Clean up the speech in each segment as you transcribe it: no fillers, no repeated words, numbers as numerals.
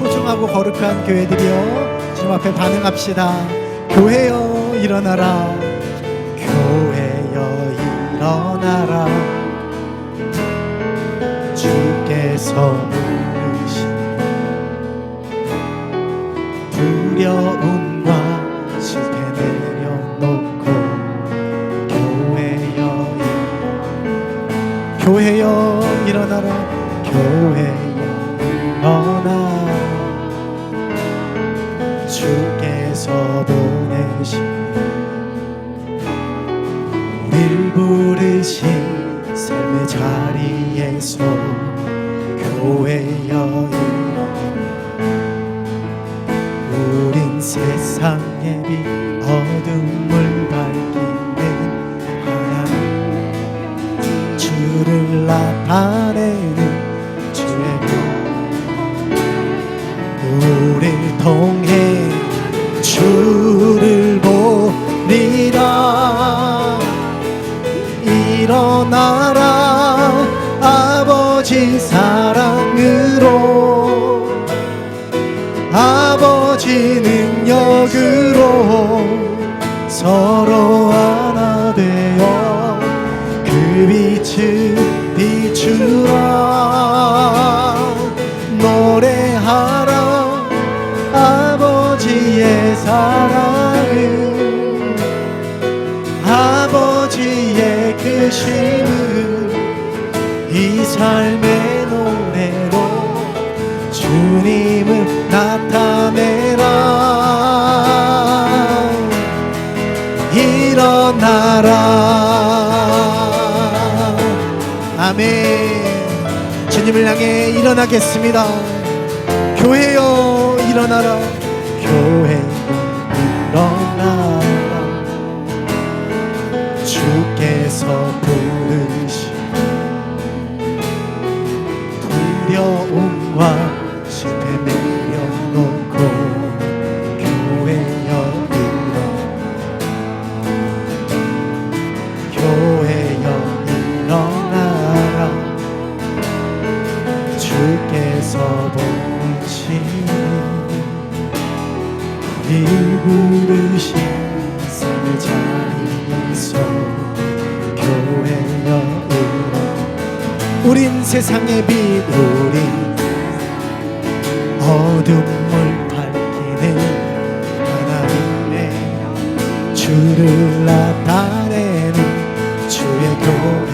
소중하고 거룩한 교회들이여 주님 앞에 반응합시다. 교회여 일어나라. 교회여 일어나라. 주께서 부르신 두려움과 실패 내려놓고 교회여 일어나라. 교회여 일어나. 주께서 보내신 우릴 부르신 삶의 자리에서 교회여 우린 세상의 빛 어둠을 밝히는 하나님 주를 나타내는 주의 빛 우릴 통해 주를 보리라. 일어나라. 아버지 사랑으로 아버지 능력으로 서로 하나 되어 그 빛을 비추라. 노래하라. 아버지의 사랑을 아버지의 크심을 이 삶의 노래로 주님을 나타내라. 일어나라. 아멘. 주님을 향해 일어나겠습니다. 교회여 일어나라. 교회여 일어나라. 주께서 부르신 두려움과 실패 내려놓고 교회여 일어나라. 주께서 보내신 우릴 부르신 삶의 자리에서 교회여 우린 세상의 빛 우린 어둠을 밝히는 하나님의 주를 나타내는 주의 교회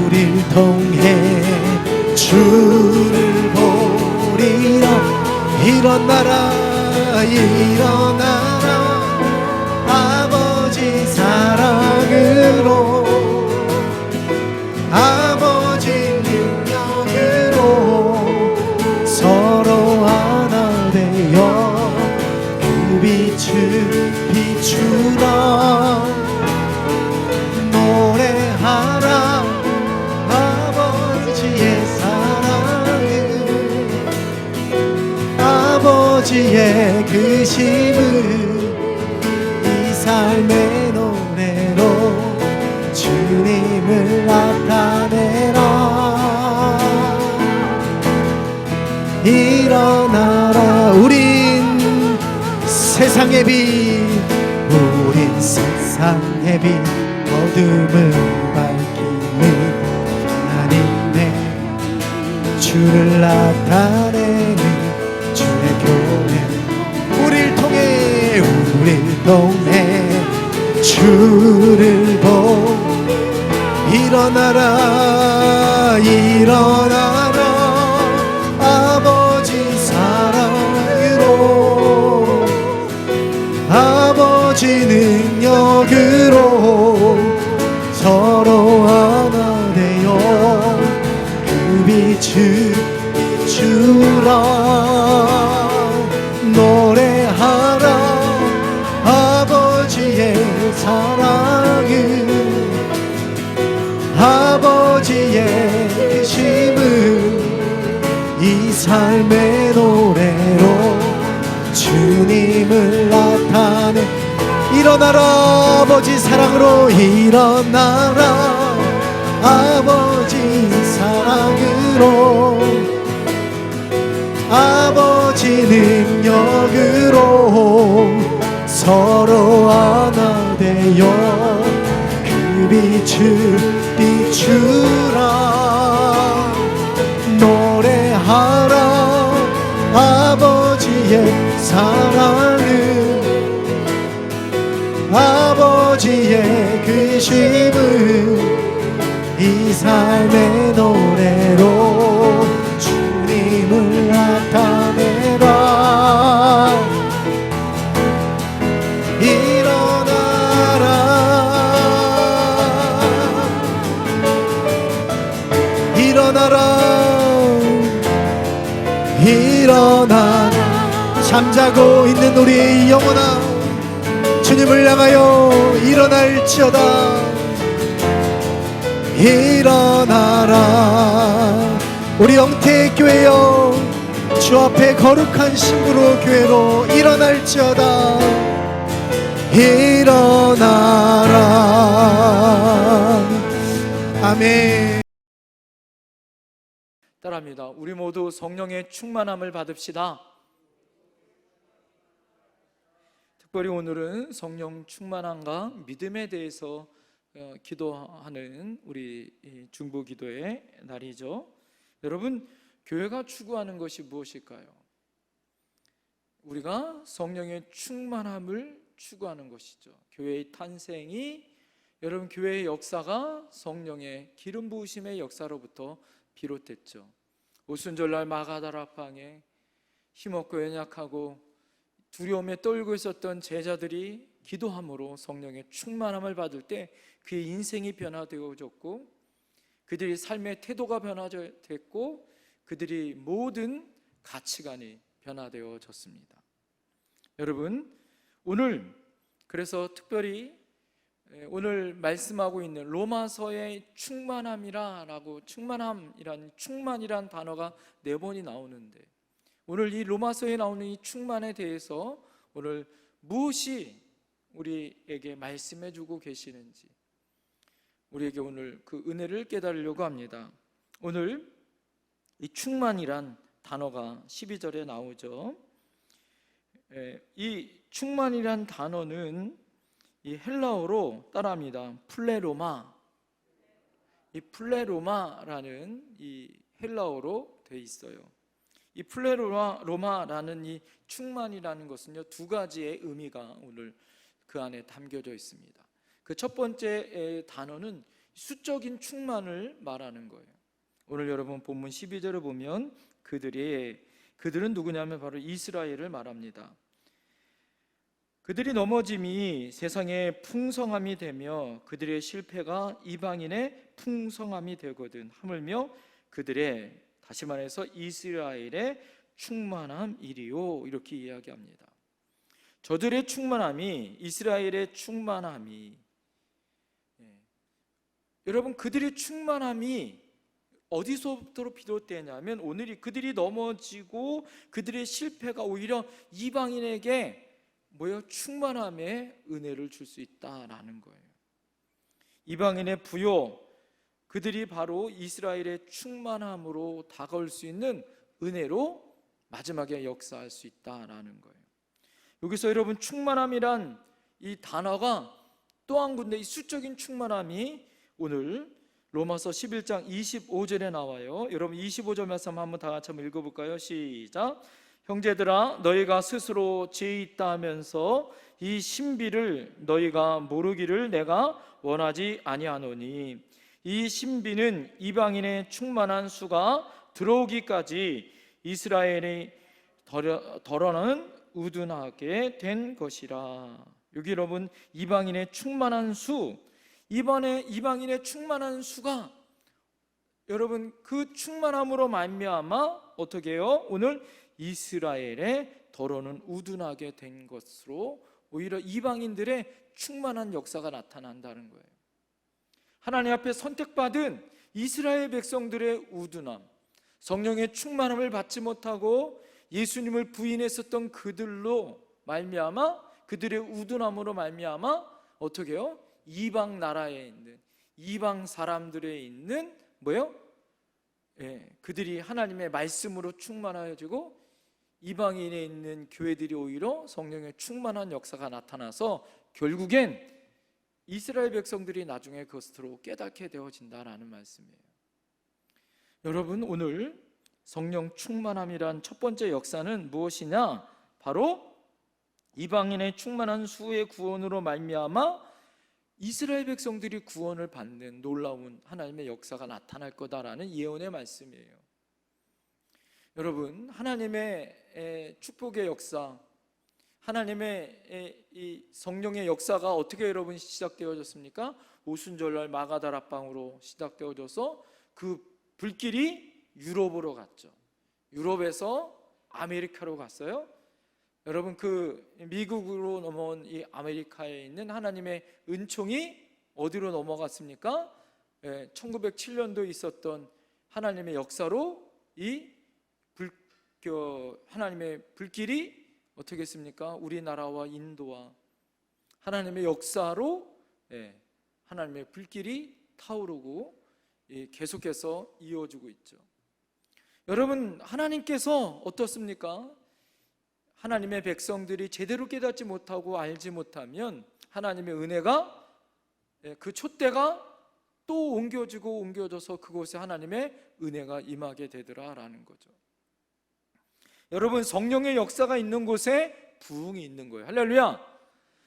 우릴 통해 주를 보리라. 일어나라. 일어나라. 아버지 사랑으로 아버지 능력으로 서로 하나 되어 그 빛을 비추라. 노래하라. 아버지의 사랑을 아버지의 크심을 이 삶의 노래로 주님을 나타내라. 일어나라. 우린 세상의 빛 우린 세상의 빛 어둠을 밝히는 하나님의 주를 나타내는 주의 교회 우릴 통해 주를 보 일어나라. 일어나라. 아버지 사랑으로 아버지 능력으로 서로 하나 되어 그 빛을 비추라. 노래하라. 아버지의 사랑을 아버지의 크심을 이 삶의 노래로 주님을 나타내. 일어나라. 아버지 사랑으로 일어나라. 아버지 사랑으로 능력으로 서로 하나 되어 그 빛을 비추라. 노래하라 아버지의 사랑을, 아버지의 그심을 이 삶의 노래로 주님을 나타내라. 일어나라, 일어나라, 일어나라. 잠자고 있는 우리의 영혼아, 주님을 향하여 일어날지어다. 일어나라. 우리 영태교회여, 주 앞에 거룩한 신부로 교회로 일어날지어다. 일어나라. 아멘. 따라합니다. 우리 모두 성령의 충만함을 받읍시다. 특별히 오늘은 성령 충만함과 믿음에 대해서 기도하는 우리 중보 기도의 날이죠. 여러분, 교회가 추구하는 것이 무엇일까요? 우리가 성령의 충만함을 추구하는 것이죠. 교회의 탄생이, 여러분, 교회의 역사가 성령의 기름 부으심의 역사로부터 비롯됐죠. 오순절날 마가다락방에 힘없고 연약하고 두려움에 떨고 있었던 제자들이 기도함으로 성령의 충만함을 받을 때 그의 인생이 변화되어졌고, 그들의 삶의 태도가 변화됐고, 그들이 모든 가치관이 변화되어졌습니다. 여러분, 오늘 그래서 특별히 오늘 말씀하고 있는 로마서의 충만이란 단어가 4번이 나오는데, 오늘 이 로마서에 나오는 이 충만에 대해서 오늘 무엇이 우리에게 말씀해 주고 계시는지, 우리에게 오늘 그 은혜를 깨달으려고 합니다. 오늘 이 충만이란 단어가 12절에 나오죠. 이 충만이란 단어는 이 헬라어로 따라합니다. 플레로마. 이 플레로마라는 이 헬라어로 돼 있어요. 이 플레로마라는 이 충만이라는 것은요, 2가지의 의미가 오늘 그 안에 담겨져 있습니다. 그 첫 번째 단어는 수적인 충만을 말하는 거예요. 오늘 여러분 본문 12절을 보면 그들은 누구냐면 바로 이스라엘을 말합니다. 그들이 넘어짐이 세상의 풍성함이 되며 그들의 실패가 이방인의 풍성함이 되거든 하물며 그들의, 다시 말해서 이스라엘의 충만함이리요, 이렇게 이야기합니다. 저들의 충만함이, 이스라엘의 충만함이, 여러분, 그들의 충만함이 어디서부터 비롯되냐면 오늘 그들이 넘어지고 그들의 실패가 오히려 이방인에게 충만함의 은혜를 줄 수 있다라는 거예요. 이방인의 부요, 그들이 바로 이스라엘의 충만함으로 다가올 수 있는 은혜로 마지막에 역사할 수 있다라는 거예요. 여기서 여러분, 충만함이란 이 단어가 또 한 군데, 이 수적인 충만함이 오늘 로마서 11장 25절에 나와요. 여러분 25절 말씀 한번 다 같이 한번 읽어볼까요? 시작. 형제들아, 너희가 스스로 죄 있다 하면서 이 신비를 너희가 모르기를 내가 원하지 아니하노니, 이 신비는 이방인의 충만한 수가 들어오기까지 이스라엘이 덜어는 우둔하게 된 것이라. 여기 여러분, 이방인의 충만한 수, 이방인의 충만한 수가, 여러분 그 충만함으로 말미암아 어떻게 해요? 오늘 이스라엘의 덜어는 우둔하게 된 것으로 오히려 이방인들의 충만한 역사가 나타난다는 거예요. 하나님 앞에 선택받은 이스라엘 백성들의 우둔함, 성령의 충만함을 받지 못하고 예수님을 부인했었던 그들로 말미암아, 그들의 우둔함으로 말미암아 어떻게 해요? 이방 나라에 있는, 이방 사람들에 있는 그들이 하나님의 말씀으로 충만해지고 이방인에 있는 교회들이 오히려 성령의 충만한 역사가 나타나서 결국엔 이스라엘 백성들이 나중에 그것으로 깨닫게 되어진다라는 말씀이에요. 여러분, 오늘 성령 충만함이란 첫 번째 역사는 무엇이냐? 바로 이방인의 충만한 수의 구원으로 말미암아 이스라엘 백성들이 구원을 받는 놀라운 하나님의 역사가 나타날 거다라는 예언의 말씀이에요. 여러분, 하나님의 축복의 역사, 하나님의 이 성령의 역사가 어떻게 여러분 시작되어졌습니까? 오순절날 마가다락방으로 시작되어져서 그 불길이 유럽으로 갔죠. 유럽에서 아메리카로 갔어요. 여러분, 그 미국으로 넘어온 이 아메리카에 있는 하나님의 은총이 어디로 넘어갔습니까? 1907년도에 있었던 하나님의 역사로 이 하나님의 불길이 어떻게 했습니까? 우리나라와 인도와 하나님의 역사로 하나님의 불길이 타오르고 계속해서 이어지고 있죠. 여러분, 하나님께서 어떻습니까? 하나님의 백성들이 제대로 깨닫지 못하고 알지 못하면 하나님의 은혜가 그 촛대가 또 옮겨져서 그곳에 하나님의 은혜가 임하게 되더라라는 거죠. 여러분, 성령의 역사가 있는 곳에 부흥이 있는 거예요. 할렐루야.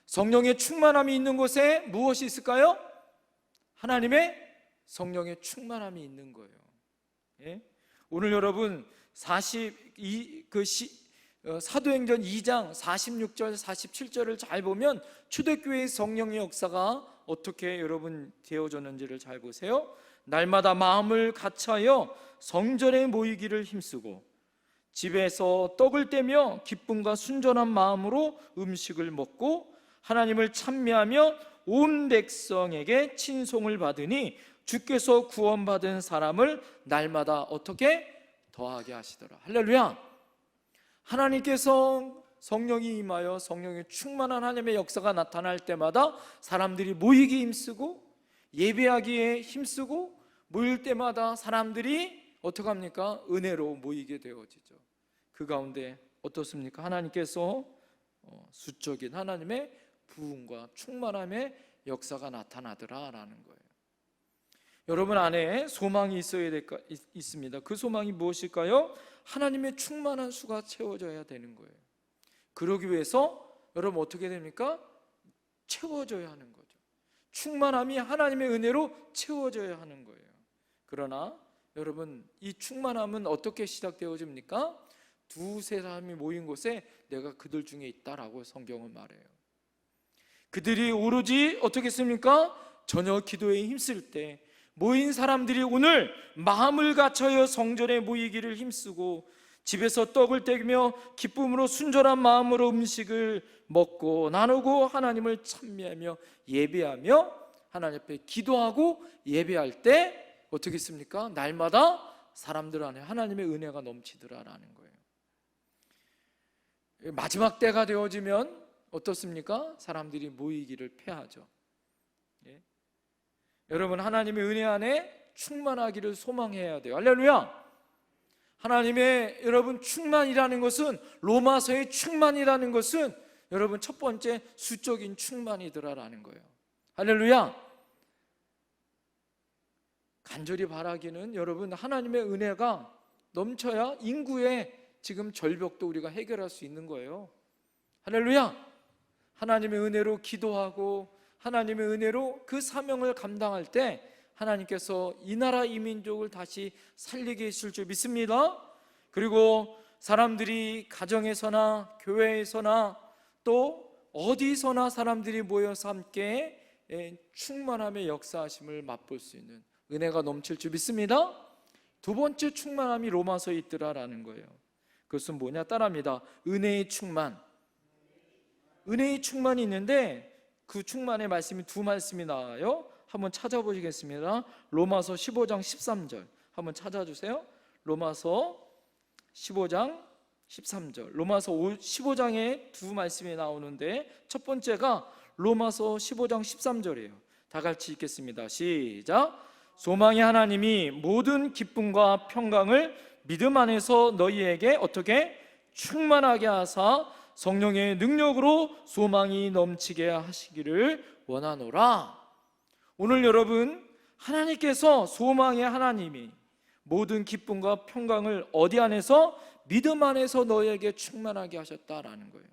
성령의 충만함이 있는 곳에 무엇이 있을까요? 하나님의 성령의 충만함이 있는 거예요. 오늘 여러분 사도행전 2장 46절 47절을 잘 보면 초대교회의 성령의 역사가 어떻게 여러분 되어졌는지를 잘 보세요. 날마다 마음을 같이하여 성전에 모이기를 힘쓰고 집에서 떡을 떼며 기쁨과 순전한 마음으로 음식을 먹고 하나님을 찬미하며 온 백성에게 친송을 받으니 주께서 구원받은 사람을 날마다 어떻게 더하게 하시더라. 할렐루야. 하나님께서 성령이 임하여 성령의 충만한 하나님의 역사가 나타날 때마다 사람들이 모이기 힘쓰고 예배하기에 힘쓰고 모일 때마다 사람들이 어떻게 합니까? 은혜로 모이게 되어지죠. 그 가운데 어떻습니까? 하나님께서 수적인 하나님의 부흥과 충만함의 역사가 나타나더라라는 거예요. 여러분 안에 소망이 있습니다. 그 소망이 무엇일까요? 하나님의 충만한 수가 채워져야 되는 거예요. 그러기 위해서 여러분 어떻게 됩니까? 채워져야 하는 거죠. 충만함이 하나님의 은혜로 채워져야 하는 거예요. 그러나 여러분, 이 충만함은 어떻게 시작되어집니까? 두세 사람이 모인 곳에 내가 그들 중에 있다라고 성경은 말해요. 그들이 오로지 어떻게 했습니까? 저녁 기도에 힘쓸 때 모인 사람들이 오늘 마음을 갖춰여 성전에 모이기를 힘쓰고 집에서 떡을 떼며 기쁨으로 순전한 마음으로 음식을 먹고 나누고 하나님을 찬미하며 예배하며 하나님 앞에 기도하고 예배할 때 어떻게 했습니까? 날마다 사람들 안에 하나님의 은혜가 넘치더라라는 거예요. 마지막 때가 되어지면 어떻습니까? 사람들이 모이기를 패하죠. 여러분, 하나님의 은혜 안에 충만하기를 소망해야 돼요. 할렐루야. 하나님의 여러분 충만이라는 것은, 로마서의 충만이라는 것은 여러분 첫 번째 수적인 충만이더라라는 거예요. 할렐루야. 간절히 바라기는 여러분 하나님의 은혜가 넘쳐야 인구의 지금 절벽도 우리가 해결할 수 있는 거예요. 할렐루야. 하나님의 은혜로 기도하고 하나님의 은혜로 그 사명을 감당할 때 하나님께서 이 나라 이 민족을 다시 살리게 하실 줄 믿습니다. 그리고 사람들이 가정에서나 교회에서나 또 어디서나 사람들이 모여서 함께 충만함의 역사하심을 맛볼 수 있는 은혜가 넘칠 줄 믿습니다. 두 번째 충만함이 로마서에 있더라라는 거예요. 그것은 뭐냐? 따라합니다. 은혜의 충만. 은혜의 충만이 있는데 그 충만의 말씀이 두 말씀이 나와요. 한번 찾아보시겠습니다. 로마서 15장 13절 한번 찾아주세요. 로마서 15장 13절. 로마서 15장에 두 말씀이 나오는데 첫 번째가 로마서 15장 13절이에요. 다 같이 읽겠습니다. 시작. 소망의 하나님이 모든 기쁨과 평강을 믿음 안에서 너희에게 어떻게 충만하게 하사 성령의 능력으로 소망이 넘치게 하시기를 원하노라. 오늘 여러분, 하나님께서 소망의 하나님이 모든 기쁨과 평강을 어디 안에서? 믿음 안에서 너에게 충만하게 하셨다라는 거예요.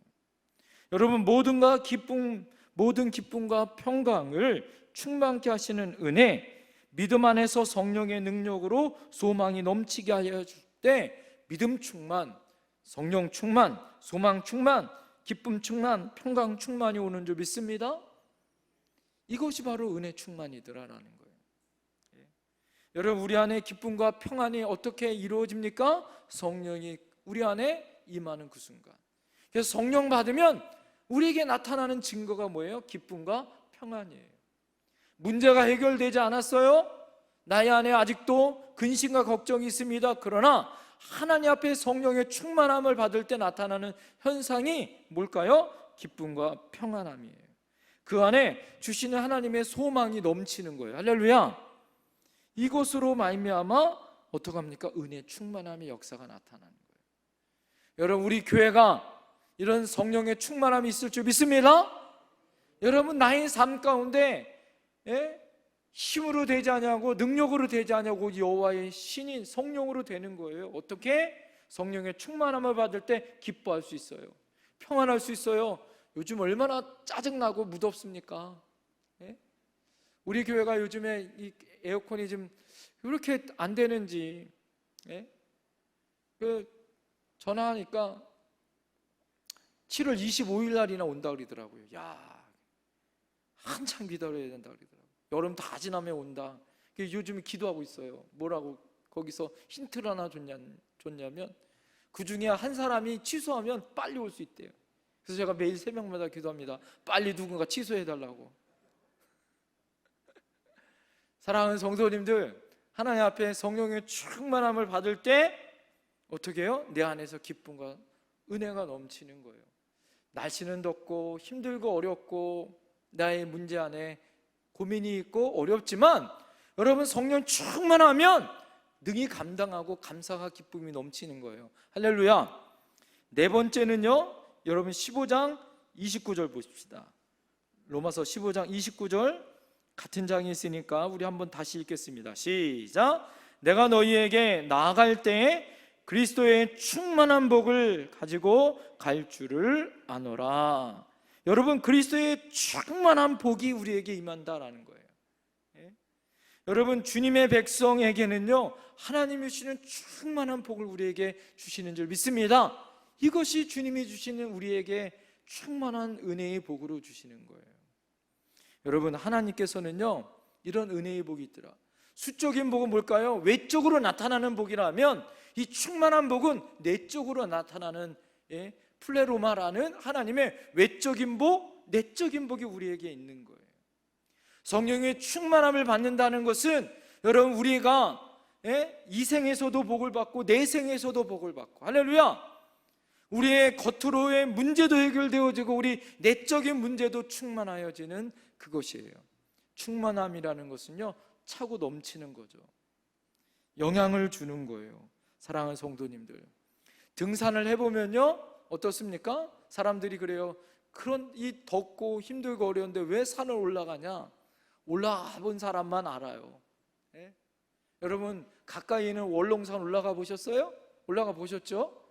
여러분, 모든 기쁨과 평강을 충만케 하시는 은혜, 믿음 안에서 성령의 능력으로 소망이 넘치게 하여 줄 때 믿음 충만, 성령 충만, 소망 충만, 기쁨 충만, 평강 충만이 오는 줄 믿습니다. 이것이 바로 은혜 충만이더라라는 거예요. 여러분, 우리 안에 기쁨과 평안이 어떻게 이루어집니까? 성령이 우리 안에 임하는 그 순간. 그래서 성령 받으면 우리에게 나타나는 증거가 뭐예요? 기쁨과 평안이에요. 문제가 해결되지 않았어요? 나의 안에 아직도 근심과 걱정이 있습니다. 그러나 하나님 앞에 성령의 충만함을 받을 때 나타나는 현상이 뭘까요? 기쁨과 평안함이에요. 그 안에 주시는 하나님의 소망이 넘치는 거예요. 할렐루야. 이것으로 말미암아 어떻게 합니까? 은혜 충만함의 역사가 나타나는 거예요. 여러분, 우리 교회가 이런 성령의 충만함이 있을 줄 믿습니다. 여러분, 나의 삶 가운데 힘으로 되지 않냐고, 능력으로 되지 않냐고, 여호와의 신인 성령으로 되는 거예요. 어떻게? 성령의 충만함을 받을 때 기뻐할 수 있어요. 평안할 수 있어요. 요즘 얼마나 짜증나고 무덥습니까? 우리 교회가 요즘에 이 에어컨이 좀 이렇게 안 되는지 전화하니까 7월 25일 날이나 온다 그러더라고요. 야, 한참 기다려야 된다 그러더라고요. 여름 다 지나면 온다. 요즘 기도하고 있어요. 뭐라고 거기서 힌트를 하나 줬냐면 그 중에 한 사람이 취소하면 빨리 올 수 있대요. 그래서 제가 매일 새벽마다 기도합니다. 빨리 누군가 취소해달라고. 사랑하는 성도님들, 하나님 앞에 성령의 충만함을 받을 때 어떻게 해요? 내 안에서 기쁨과 은혜가 넘치는 거예요. 날씨는 덥고 힘들고 어렵고 나의 문제 안에 고민이 있고 어렵지만 여러분, 성령 충만하면 능히 감당하고 감사와 기쁨이 넘치는 거예요. 할렐루야. 네 번째는요, 여러분 15장 29절 보십시다. 로마서 15장 29절 같은 장이 있으니까 우리 한번 다시 읽겠습니다. 시작. 내가 너희에게 나아갈 때에 그리스도의 충만한 복을 가지고 갈 줄을 아노라. 여러분, 그리스도의 충만한 복이 우리에게 임한다라는 거예요. 여러분, 주님의 백성에게는요, 하나님이 주시는 충만한 복을 우리에게 주시는 줄 믿습니다. 이것이 주님이 주시는 우리에게 충만한 은혜의 복으로 주시는 거예요. 여러분, 하나님께서는요, 이런 은혜의 복이 있더라. 수적인 복은 뭘까요? 외적으로 나타나는 복이라면 이 충만한 복은 내적으로 나타나는 플레로마라는 하나님의 외적인 복, 내적인 복이 우리에게 있는 거예요. 성령의 충만함을 받는다는 것은 여러분, 우리가 이 생에서도 복을 받고 내 생에서도 복을 받고, 할렐루야. 우리의 겉으로의 문제도 해결되어지고 우리 내적인 문제도 충만하여지는 그것이에요. 충만함이라는 것은요, 차고 넘치는 거죠. 영향을 주는 거예요. 사랑하는 성도님들, 등산을 해보면요, 어떻습니까? 사람들이 그래요. 그런 이 덥고 힘들고 어려운데 왜 산을 올라가냐? 올라가 본 사람만 알아요. 여러분, 가까이 있는 월롱산 올라가 보셨어요? 올라가 보셨죠?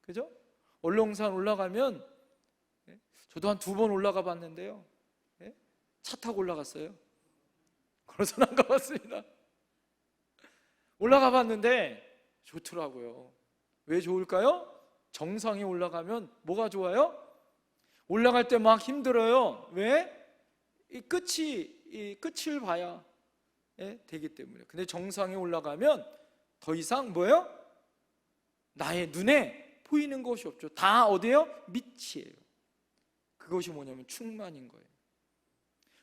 그죠? 월롱산 올라가면 저도 한 2번 올라가 봤는데요, 차 타고 올라갔어요. 걸어서는 안 가봤습니다. 올라가 봤는데 좋더라고요. 왜 좋을까요? 정상에 올라가면 뭐가 좋아요? 올라갈 때 막 힘들어요. 왜? 이 끝을 봐야 되기 때문에. 근데 정상에 올라가면 더 이상 뭐예요? 나의 눈에 보이는 것이 없죠. 다 어디예요? 밑이에요. 그것이 뭐냐면 충만인 거예요.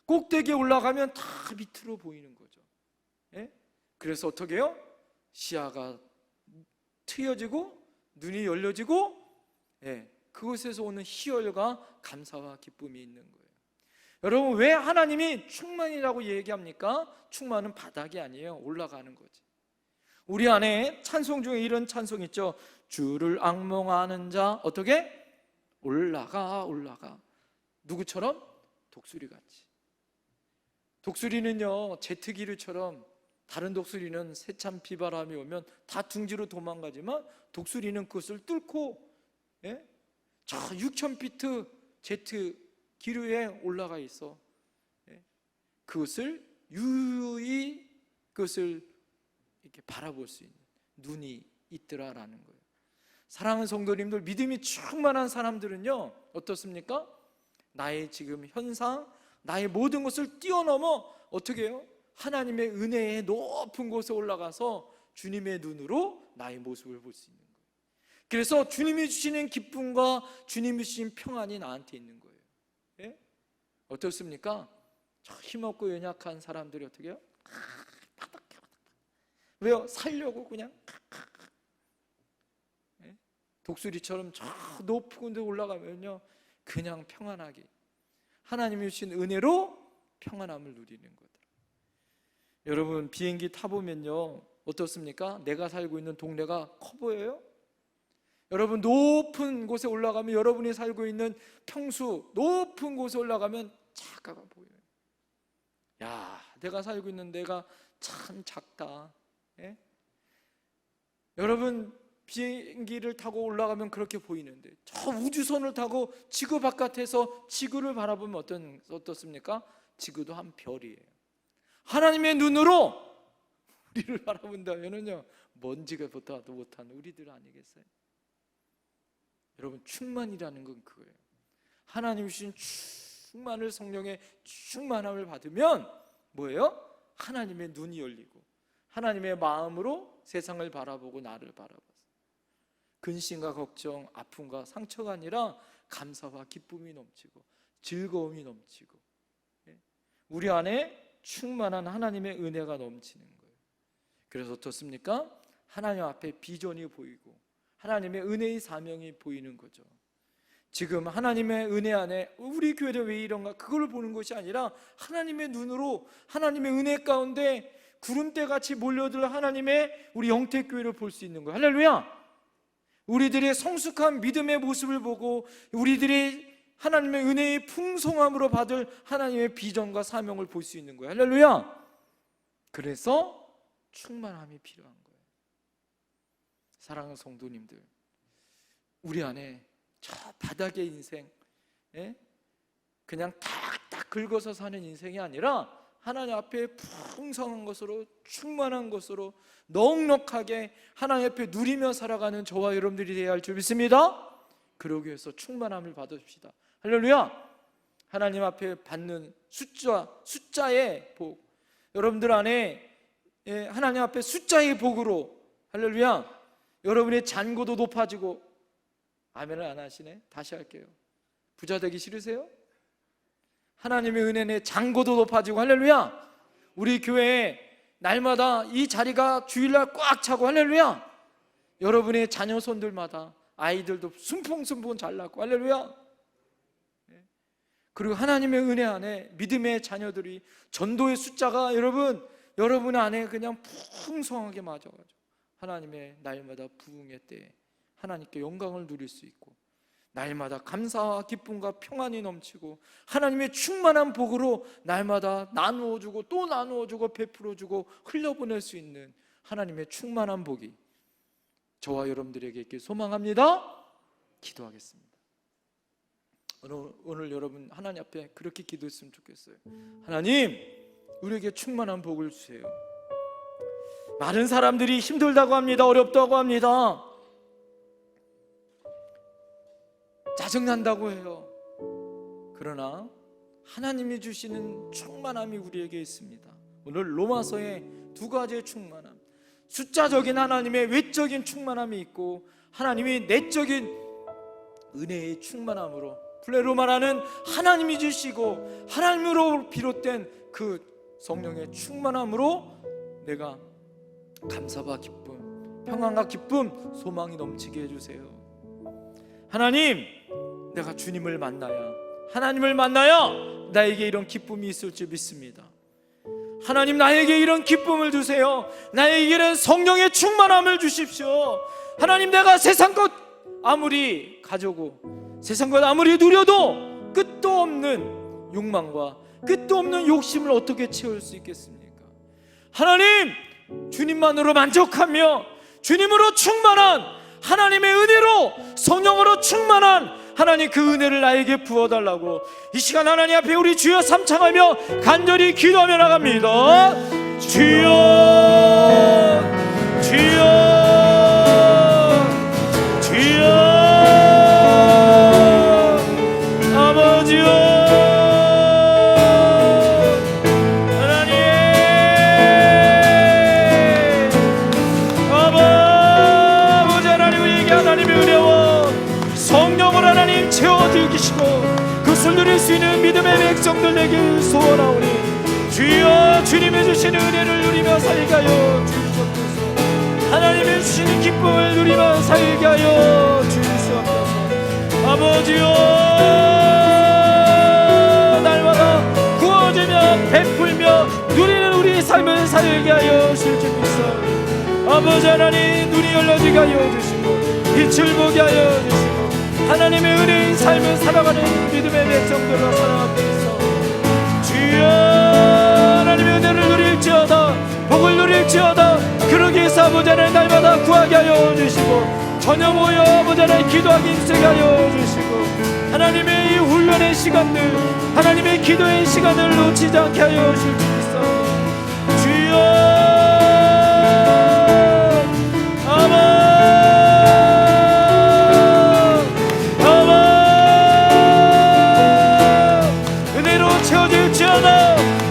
꼭대기에 올라가면 다 밑으로 보이는 거죠. 그래서 어떻게 해요? 시야가 트여지고 눈이 열려지고 그것에서 오는 희열과 감사와 기쁨이 있는 거예요. 여러분, 왜 하나님이 충만이라고 얘기합니까? 충만은 바닥이 아니에요. 올라가는 거지. 우리 안에 찬송 중에 이런 찬송 있죠. 주를 앙몽하는 자 어떻게? 올라가 올라가. 누구처럼? 독수리같이. 독수리는요 제트기류처럼, 다른 독수리는 세찬 비바람이 오면 다 둥지로 도망가지만 독수리는 그것을 뚫고 저 6,000피트 제트 기류에 올라가 있어. 그것을 유유히 그것을 이렇게 바라볼 수 있는 눈이 있더라라는 거예요. 사랑하는 성도님들, 믿음이 충만한 사람들은요 어떻습니까? 나의 지금 현상, 나의 모든 것을 뛰어넘어 어떻게 해요? 하나님의 은혜의 높은 곳에 올라가서 주님의 눈으로 나의 모습을 볼 수 있는 거예요. 그래서 주님이 주시는 기쁨과 주님이 주신 평안이 나한테 있는 거예요. 예? 어떻습니까? 저 힘없고 연약한 사람들이 어떻게 해요? 왜요? 살려고 그냥 독수리처럼 저 높은 데 올라가면요 그냥 평안하게 하나님이 주신 은혜로 평안함을 누리는 거다. 여러분 비행기 타보면요 어떻습니까? 내가 살고 있는 동네가 커 보여요? 여러분 높은 곳에 올라가면, 여러분이 살고 있는 평수 높은 곳에 올라가면 작아가 보여요. 야, 내가 살고 있는 데가 참 작다. 예? 여러분 비행기를 타고 올라가면 그렇게 보이는데, 저 우주선을 타고 지구 바깥에서 지구를 바라보면 어떻습니까? 지구도 한 별이에요. 하나님의 눈으로 우리를 바라본다면요 먼지가 보다도 못한 우리들 아니겠어요? 여러분 충만이라는 건 그거예요. 하나님 주신 충만을, 성령의 충만함을 받으면 뭐예요? 하나님의 눈이 열리고 하나님의 마음으로 세상을 바라보고 나를 바라봐서 근심과 걱정, 아픔과 상처가 아니라 감사와 기쁨이 넘치고 즐거움이 넘치고 우리 안에 충만한 하나님의 은혜가 넘치는 거예요. 그래서 어떻습니까? 하나님 앞에 비전이 보이고 하나님의 은혜의 사명이 보이는 거죠. 지금 하나님의 은혜 안에 우리 교회는 왜 이런가? 그걸 보는 것이 아니라 하나님의 눈으로 하나님의 은혜 가운데 구름대같이 몰려들 하나님의 우리 영택교회를 볼 수 있는 거예요. 할렐루야! 우리들의 성숙한 믿음의 모습을 보고 우리들이 하나님의 은혜의 풍성함으로 받을 하나님의 비전과 사명을 볼 수 있는 거예요. 할렐루야! 그래서 충만함이 필요한 거예요. 사랑하는 성도님들, 우리 안에 저 바닥의 인생, 그냥 탁탁 긁어서 사는 인생이 아니라 하나님 앞에 풍성한 것으로, 충만한 것으로 넉넉하게 하나님 앞에 누리며 살아가는 저와 여러분들이 되어야 할 줄 믿습니다. 그러기 위해서 충만함을 받으십시다. 할렐루야! 하나님 앞에 받는 숫자의 복, 여러분들 안에 하나님 앞에 숫자의 복으로, 할렐루야, 여러분의 잔고도 높아지고, 아멘을 안 하시네? 다시 할게요. 부자 되기 싫으세요? 하나님의 은혜는 잔고도 높아지고, 할렐루야, 우리 교회에 날마다 이 자리가 주일날 꽉 차고, 할렐루야, 여러분의 자녀 손들마다 아이들도 순풍순풍 잘 낳고, 할렐루야. 그리고 하나님의 은혜 안에 믿음의 자녀들이, 전도의 숫자가 여러분 안에 그냥 풍성하게 맞아가지고 하나님의 날마다 부흥의 때에 하나님께 영광을 누릴 수 있고, 날마다 감사와 기쁨과 평안이 넘치고 하나님의 충만한 복으로 날마다 나누어주고 또 나누어주고 베풀어주고 흘려보낼 수 있는 하나님의 충만한 복이 저와 여러분들에게 있길 소망합니다. 기도하겠습니다. 오늘 여러분 하나님 앞에 그렇게 기도했으면 좋겠어요. 하나님, 우리에게 충만한 복을 주세요. 많은 사람들이 힘들다고 합니다. 어렵다고 합니다. 짜증난다고 해요. 그러나 하나님이 주시는 충만함이 우리에게 있습니다. 오늘 로마서에 두 가지의 충만함, 숫자적인 하나님의 외적인 충만함이 있고 하나님의 내적인 은혜의 충만함으로, 플레로 말하는 하나님이 주시고 하나님으로 비롯된 그 성령의 충만함으로 내가 감사와 기쁨, 평안과 기쁨, 소망이 넘치게 해주세요. 하나님, 내가 주님을 만나야, 하나님을 만나야 나에게 이런 기쁨이 있을 줄 믿습니다. 하나님, 나에게 이런 기쁨을 주세요. 나에게 이런 성령의 충만함을 주십시오. 하나님, 내가 세상 것 아무리 가져고 세상 것 아무리 누려도 끝도 없는 욕망과 끝도 없는 욕심을 어떻게 채울 수 있겠습니까? 하나님, 주님만으로 만족하며 주님으로 충만한, 하나님의 은혜로 성령으로 충만한 하나님, 그 은혜를 나에게 부어달라고 이 시간 하나님 앞에 우리 주여 삼창하며 간절히 기도하며 나갑니다. 주여, 주여, 주여, 아버지여, 하나님, 아버지 하나님, 우리에게 하나님의 은혜와 성령을 하나님 채워주시고 그것을 누릴 수 있는 믿음의 백성들 되길 소원하오니, 주여, 주님의 주시는 은혜를 누리며 살게 하여 주시옵소서. 하나님의 주시는 기쁨을 누리며 살게 하여 주시옵소서. 아버지여, 날마다 구워지며 베풀며 누리는 우리 삶을 살게 하여 주시옵소서. 아버지 하나님, 눈이 열려지게 하여 주시고 빛을 보게 하여 주시고 하나님의 은혜인 삶을 살아가는 믿음의 백성들로 살아가게 하소서. 주여, 하나님의 은혜를 누릴지어다, 복을 누릴지어다. 그러기 위해서 아버지 하나님 날마다 구하게 하여 주시고 전혀 모여 아버지 하나님 기도하기 힘쓰게 하여 주시고 하나님의 이 훈련의 시간들, 하나님의 기도의 시간을 놓치지 않게 하여 주시옵소서. 주여, 아멘.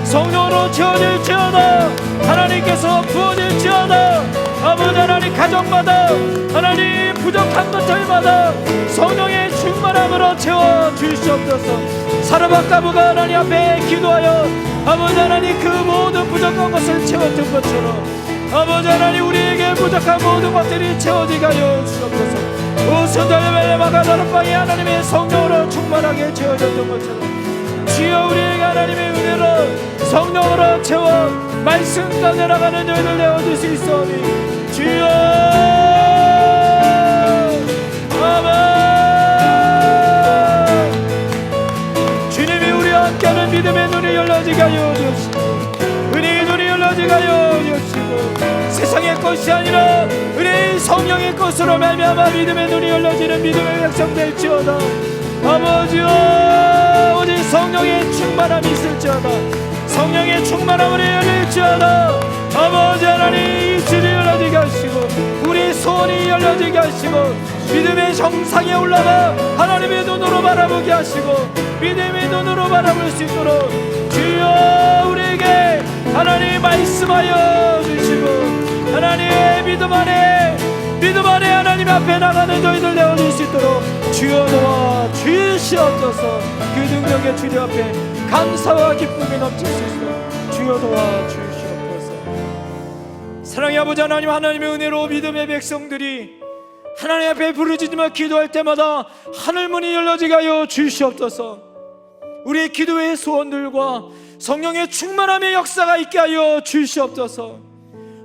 성령으로 채워질지어다. 하나님께서 부어질지어다. 아버지 하나님, 가정마다 하나님 부족한 것들마다 성령의 충만함으로 채워주시옵소서. 사르밧가부가 하나님 앞에 기도하여 아버지 하나님 그 모든 부족한 것을 채웠던 것처럼 아버지 하나님, 우리에게 부족한 모든 것들이 채워지게 하여 주시옵소서. 오순절레벨레 마가다르방이 하나님의 성령으로 충만하게 채워졌던 것처럼 주여, 우리에게 하나님의 은혜로 성령으로 채워 말씀 가운데 나가는 저희들 내어줄 수 있사오니 주여, 아멘. 주님이 우리와 함께하는 믿음의 눈이 열려지게 하여 주시고 은혜의 눈이 열려지게 하여 주시고 세상의 것이 아니라 은혜의 성령의 것으로 말미암아 믿음의 눈이 열려지는 믿음의 백성 될지어다. 아버지여, 오직 성령의 충만함이 있을지어다. 성령의 충만함으로 열릴지어다. 아버지 하나님, 입술이 열려지게 하시고 우리 소원이 열려지게 하시고 믿음의 정상에 올라가 하나님의 눈으로 바라보게 하시고 믿음의 눈으로 바라볼 수 있도록 주여, 우리에게 하나님 말씀하여 주시고 하나님의 믿음 안에 하나님 앞에 나가는 저희들 내어줄 수 있도록 주여 도와 주시옵소서. 그 능력의 주님 앞에 감사와 기쁨이 넘칠 수 있도록 주여 도와 주시옵소서. 사랑의 아버지 하나님, 하나님의 은혜로 믿음의 백성들이 하나님 앞에 부르짖으며 기도할 때마다 하늘문이 열려지게 하여 주시옵소서. 우리의 기도의 소원들과 성령의 충만함의 역사가 있게 하여 주시옵소서.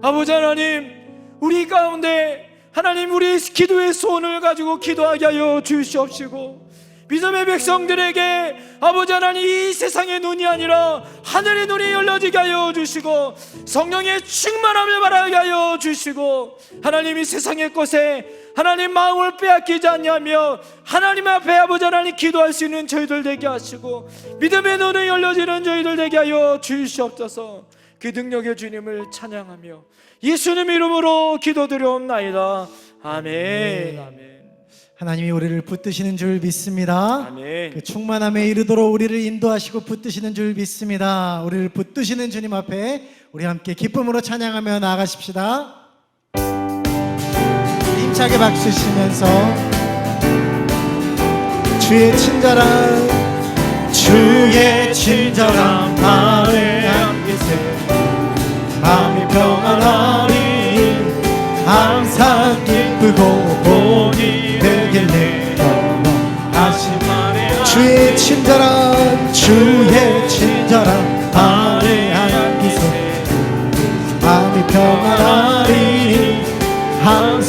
아버지 하나님, 우리 가운데 하나님, 우리 기도의 소원을 가지고 기도하게 하여 주시옵시고 믿음의 백성들에게 아버지 하나님, 이 세상의 눈이 아니라 하늘의 눈이 열려지게 하여 주시고 성령의 충만함을 바라게 하여 주시고 하나님이 세상의 것에 하나님 마음을 빼앗기지 않냐며 하나님 앞에 아버지 하나님 기도할 수 있는 저희들 되게 하시고 믿음의 눈이 열려지는 저희들 되게 하여 주시옵소서. 그 능력의 주님을 찬양하며 예수님 이름으로 기도드려옵나이다. 아멘. 아멘. 하나님이 우리를 붙드시는 줄 믿습니다. 아멘. 그 충만함에 이르도록 우리를 인도하시고 붙드시는 줄 믿습니다. 우리를 붙드시는 주님 앞에 우리 함께 기쁨으로 찬양하며 나아가십시다. 힘차게 박수 치면서 주의 친절한 마음에 안기세 마음이 평안하니 항상 기쁘고 본이 되겠네. 하신 말에 주의 친절한 말에 안기세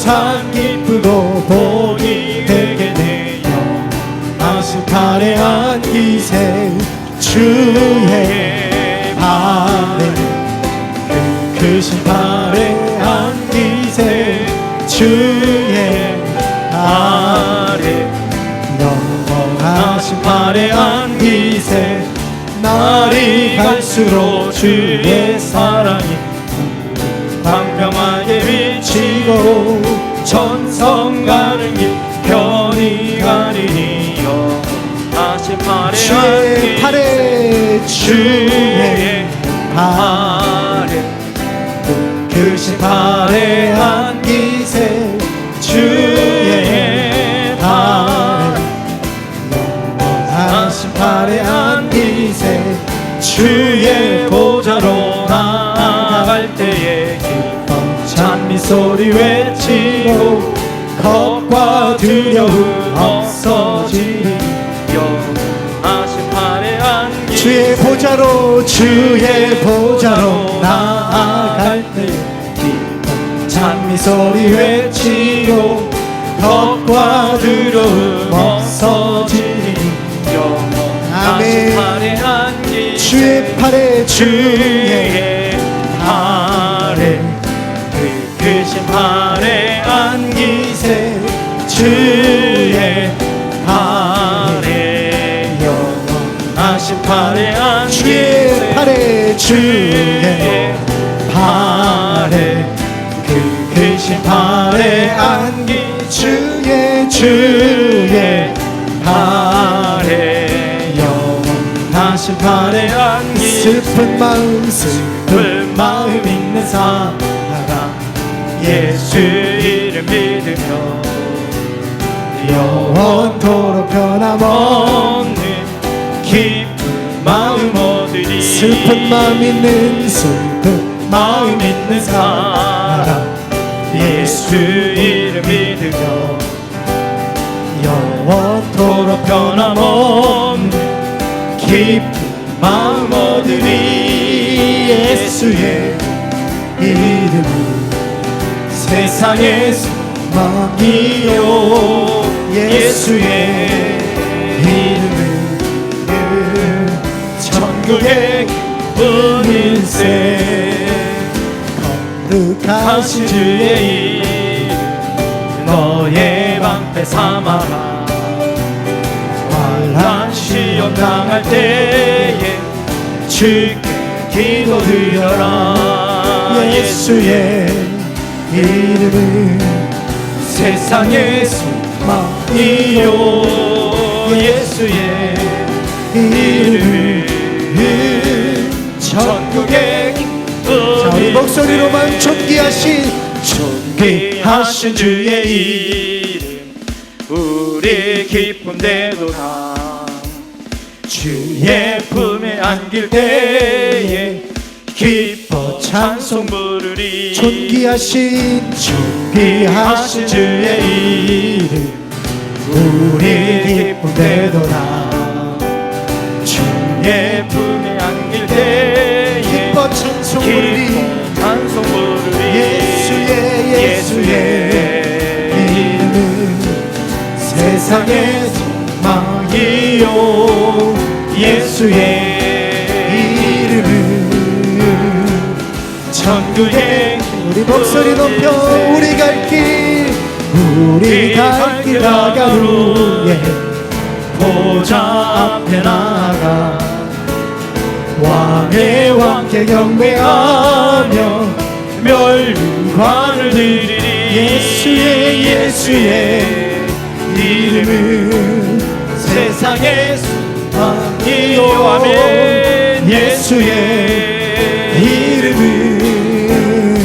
참 기쁘고 복이 되게 되어 하신 팔에 안기세 주의 팔에 그 크신 팔에 안기세 주의 팔에 영원하신 팔에 안기세 날이 갈수록 주의 사랑이 광명하게 비치고 천성 가는 길 편히 가리니 영원하신 팔에 주의 팔에 주의 팔에 크신 팔에 안기세 주의 팔에 영원하신 팔에 안기세 주의 보좌로 나아갈 때에 기뻐 찬미 소리 외치고 겁과 두려움 없어지리 영원하신 팔에 안기 주의 보좌로 나아갈 때에 기뻐 찬미 소리 외치고 겁과 두려움 없어지리 영원하신 팔에 안기 주의 팔에 그 크신 팔에 안기세 주의 팔에 영원하신 팔에 안기세 주의 팔에 그 크신 팔에 안기 주의 팔에 영원하신 팔에 안기 슬픈 마음 있는 사람 예수 이름 믿으며 영원토록 변함없는 기쁜 마음 얻으리 슬픈 마음 있는 사람 예수 이름 믿으며 영원토록 변함없는 기쁜 마음 얻으리 예수의 이름은 세상의 소망이요 예수의 이름은 천국의 기쁜 인생 거룩하신 주의 이름 너의 방패 삼아라 환난 시험 당할 때에 주께 기도드려라 예수의 이름은 세상의 소망이요 예수의 이름은 천국의 기쁨 우리 목소리로만 존귀하신 주의 이름 우리 기쁨 되도다 주의 품에 안길 때에 기뻐 찬송 부르리 존귀하신 주의 이름 우리 기쁨 되도다 주의 품에 안길 때에 기뻐 찬송 부르리 예수의 이름은 세상의 소망이요 예수의 이름은 천국의 우리 목소리 높여 우리 갈 길 나간 후에 보좌 앞에 나가 왕의 왕께 경배하며 멸관을 드리리 예수의 이름은 세상의 소망이요 아멘 예수의 이름은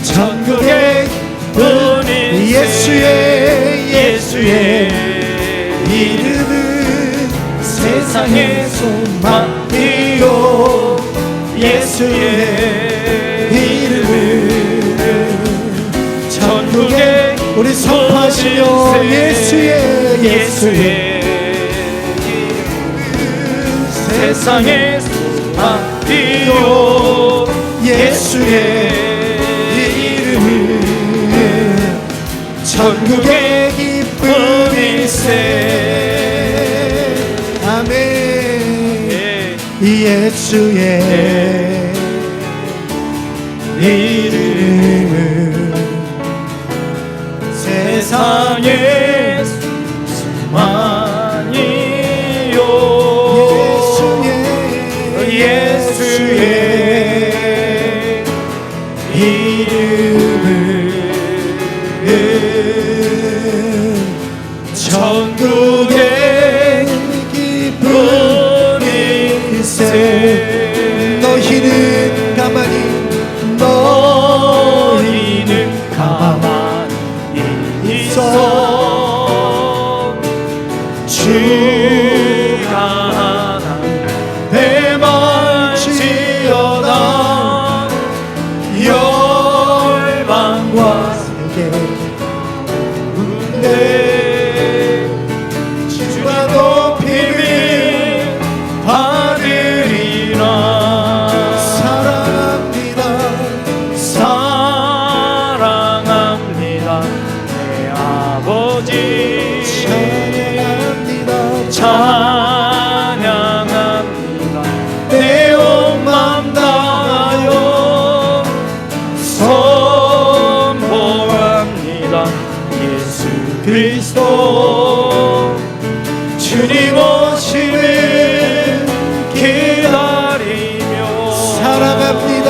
천국의 기쁨 예수의 이름은 세상의 소망이요 예수의 이름은 천국의 우리 선포하시며 예수의 이름은 세상의 소망이요 예수의 이름은 천국의 기쁨일세. 아멘. 예수의 이름은 세상의 수만이요. 예수의 이름은 천국의 기쁨일세. 너희는 가만히 있어. 주가 하나 대만지어다. 열방과 세계 주가 높임을 받으리라. 사랑합니다 내 아버지. 찬양합니다 내 온 맘 다하여. 선포합니다 예수 그리스도. 주님 오시는 기다리며. 사랑합니다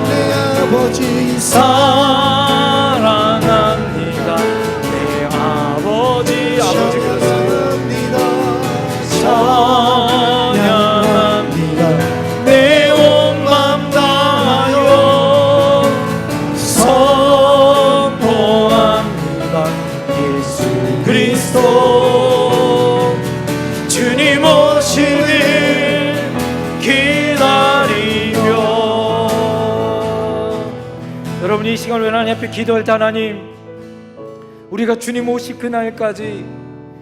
내 아버지. 사랑합니다 내 아버지. 아버지 그렇습니다. 찬양합니다 내 온 맘 다하여. 선포합니다 예수 그리스도. 주님 오시는 기다리며. 여러분, 이 시간 하나님 앞에 기도할 때 하나님, 우리가 주님 오실 그날까지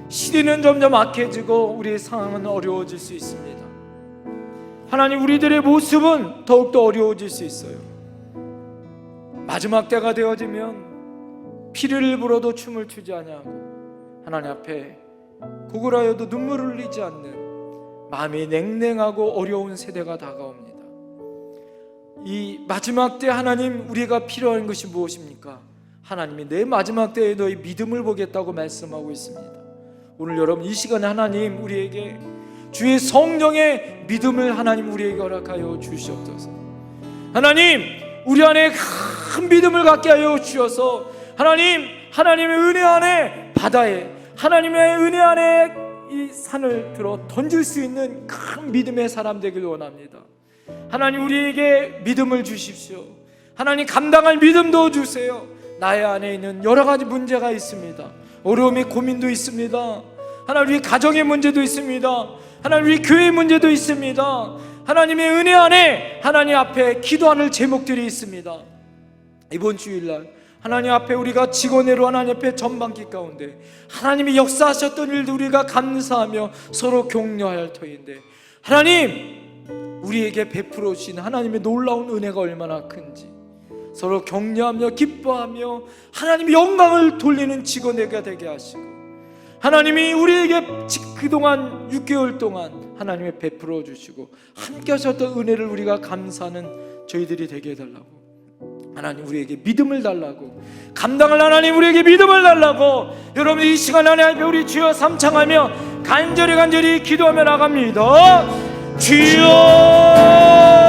시대는 점점 악해지고 우리의 상황은 어려워질 수 있습니다. 하나님, 우리들의 모습은 더욱더 어려워질 수 있어요. 마지막 때가 되어지면 피를 불어도 춤을 추지 아니하고 하나님 앞에 구걸하여도 눈물을 흘리지 않는 마음이 냉랭하고 어려운 세대가 다가옵니다. 이 마지막 때 하나님, 우리가 필요한 것이 무엇입니까? 하나님이 내 마지막 때에 너희 믿음을 보겠다고 말씀하고 있습니다. 오늘 여러분, 이 시간에 하나님 우리에게 주의 성령의 믿음을 하나님 우리에게 허락하여 주시옵소서. 하나님, 우리 안에 큰 믿음을 갖게 하여 주셔서 하나님, 하나님의 은혜 안에 바다에, 하나님의 은혜 안에 이 산을 들어 던질 수 있는 큰 믿음의 사람 되길 원합니다. 하나님, 우리에게 믿음을 주십시오. 하나님, 감당할 믿음도 주세요. 나의 안에 있는 여러 가지 문제가 있습니다. 어려움이, 고민도 있습니다. 하나님, 우리 가정의 문제도 있습니다. 하나님, 우리 교회의 문제도 있습니다. 하나님의 은혜 안에 하나님 앞에 기도하는 제목들이 있습니다. 이번 주일날 하나님 앞에 우리가 직원회로 하나님 앞에 전반기 가운데 하나님이 역사하셨던 일도 우리가 감사하며 서로 격려할 터인데, 하나님, 우리에게 베풀어 주신 하나님의 놀라운 은혜가 얼마나 큰지 서로 격려하며 기뻐하며 하나님의 영광을 돌리는 직원회가 되게 하시고, 하나님이 우리에게 그동안 6개월 동안 하나님의 베풀어 주시고 함께 하셨던 은혜를 우리가 감사하는 저희들이 되게 해달라고, 하나님 우리에게 믿음을 달라고, 감당할 하나님 우리에게 믿음을 달라고, 여러분 이 시간 하나님 우리 주여 삼창하며 간절히 기도하며 나갑니다. 주여